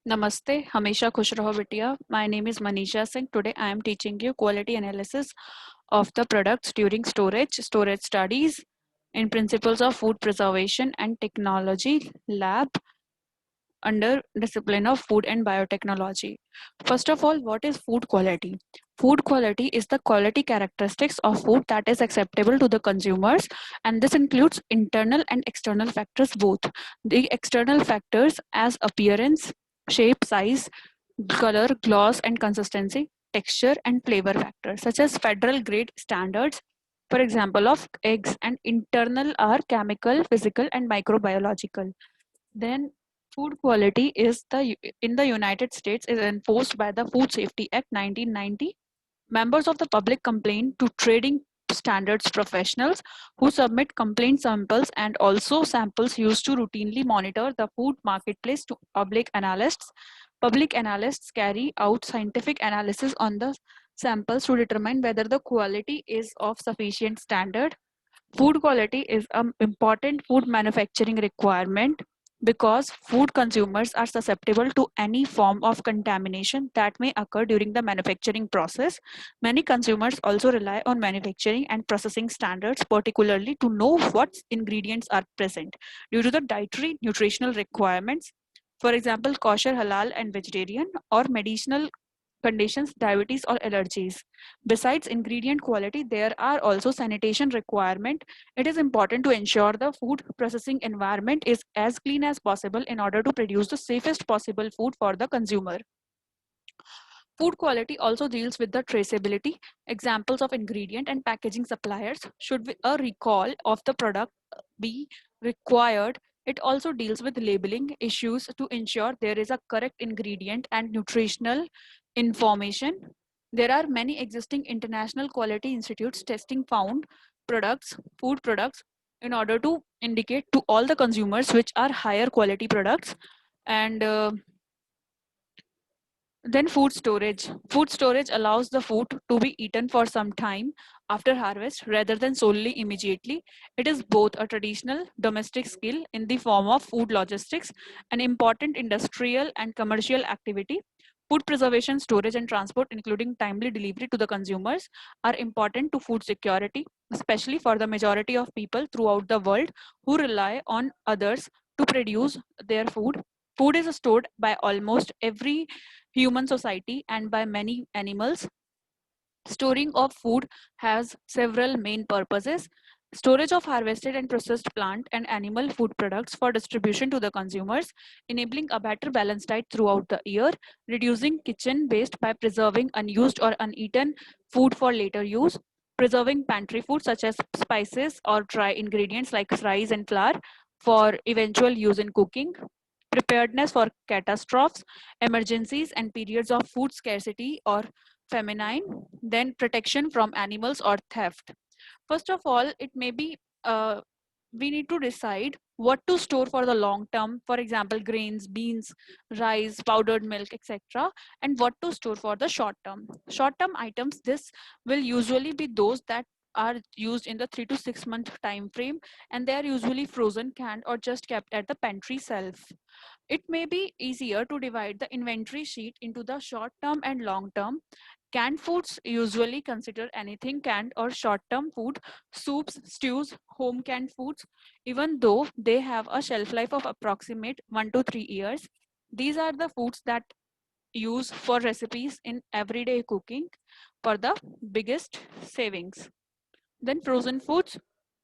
Namaste, Hamisha Khush Raho Bitia. My name is Manisha Singh. Today I am teaching you quality analysis of the products during storage studies in principles of food preservation and technology lab under discipline of food and biotechnology. First of all, what is food quality? Food quality is the quality characteristics of food that is acceptable to the consumers, and this includes internal and external factors both. The external factors as appearance, shape, size, color, gloss and consistency, texture and flavor factors such as federal grade standards, for example of eggs, and internal are chemical, physical and microbiological. Then food quality is in the United States is enforced by the Food Safety Act 1990. Members of the public complain to trading standards professionals who submit complaint samples and also samples used to routinely monitor the food marketplace to public analysts. Public analysts carry out scientific analysis on the samples to determine whether the quality is of sufficient standard. Food quality is an important food manufacturing requirement because food consumers are susceptible to any form of contamination that may occur during the manufacturing process. Many consumers also rely on manufacturing and processing standards, particularly to know what ingredients are present due to the dietary nutritional requirements. For example, kosher, halal, and vegetarian or medicinal conditions, diabetes or allergies. Besides ingredient quality, there are also sanitation requirement. It is important to ensure the food processing environment is as clean as possible in order to produce the safest possible food for the consumer. Food quality also deals with the traceability. Examples of ingredient and packaging suppliers should a recall of the product be required. It also deals with labeling issues to ensure there is a correct ingredient and nutritional information. There are many existing international quality institutes testing found products, food products, in order to indicate to all the consumers which are higher quality products. And then food storage. Food storage allows the food to be eaten for some time after harvest rather than solely immediately. It is both a traditional domestic skill in the form of food logistics, an important industrial and commercial activity. Food preservation, storage, and transport, including timely delivery to the consumers, are important to food security, especially for the majority of people throughout the world who rely on others to produce their food. Food is stored by almost every human society and by many animals. Storing of food has several main purposes. Storage of harvested and processed plant and animal food products for distribution to the consumers, enabling a better balanced diet throughout the year, reducing kitchen waste by preserving unused or uneaten food for later use, preserving pantry food such as spices or dry ingredients like rice and flour for eventual use in cooking, preparedness for catastrophes, emergencies, and periods of food scarcity or famine, then protection from animals or theft. First of all, it may be we need to decide what to store for the long term, for example, grains, beans, rice, powdered milk, etc., and what to store for the short term. Short term items, this will usually be those that are used in the 3 to 6 month time frame, and they are usually frozen, canned, or just kept at the pantry shelf. It may be easier to divide the inventory sheet into the short term and long term. Canned foods usually consider anything canned or short term food, soups, stews, home canned foods, even though they have a shelf life of approximate 1 to 3 years. These are the foods that use for recipes in everyday cooking for the biggest savings. Then frozen foods,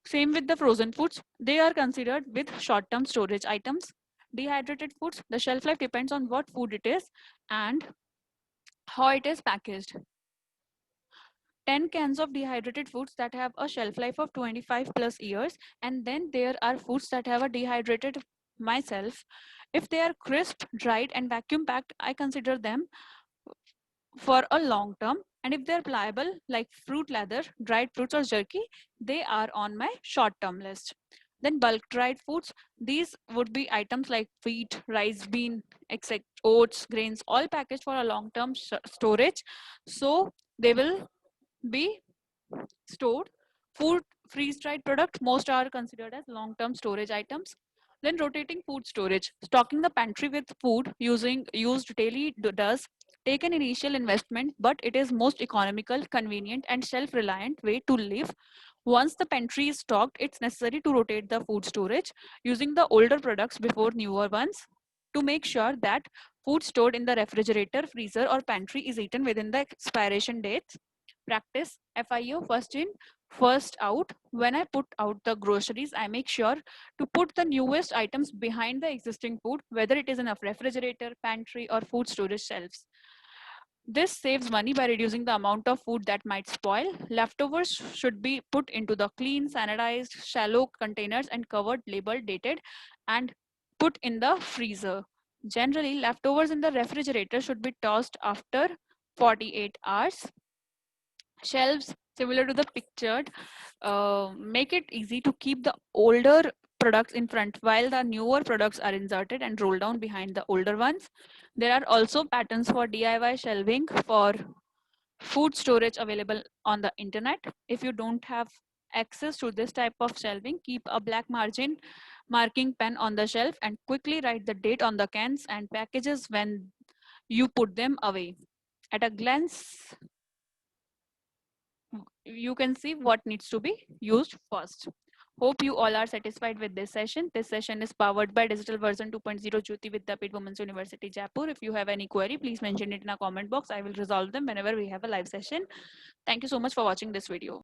same with the frozen foods, they are considered with short term storage items. Dehydrated foods, the shelf life depends on what food it is and how it is packaged. 10 cans of dehydrated foods that have a shelf life of 25 plus years, and then there are foods that have a dehydrated myself. If they are crisp, dried, and vacuum packed, I consider them for a long term. And if they're pliable, like fruit leather, dried fruits, or jerky, they are on my short term list. Then bulk dried foods, these would be items like wheat, rice, bean, etc., oats, grains, all packaged for a long term storage. So they will be stored. Food freeze dried product, most are considered as long term storage items. Then rotating food storage. Stocking the pantry with food using used daily does take an initial investment, but it is most economical, convenient, and self-reliant way to live. Once the pantry is stocked, it's necessary to rotate the food storage using the older products before newer ones to make sure that food stored in the refrigerator, freezer, or pantry is eaten within the expiration dates. Practice FIO, first in, first out. When I put out the groceries, I make sure to put the newest items behind the existing food, whether it is in a refrigerator, pantry, or food storage shelves. This saves money by reducing the amount of food that might spoil. Leftovers should be put into the clean, sanitized, shallow containers and covered, labeled, dated, and put in the freezer. Generally, leftovers in the refrigerator should be tossed after 48 hours. Shelves similar to the pictured make it easy to keep the older products in front while the newer products are inserted and rolled down behind the older ones. There are also patterns for DIY shelving for food storage available on the internet. If you don't have access to this type of shelving, keep a black marking pen on the shelf and quickly write the date on the cans and packages when you put them away. At a glance, you can see what needs to be used first. Hope you all are satisfied with this session. This session is powered by Digital Version 2.0 Jyoti Vidyapith Women's University Jaipur. If you have any query, please mention it in a comment box. I will resolve them whenever we have a live session. Thank you so much for watching this video.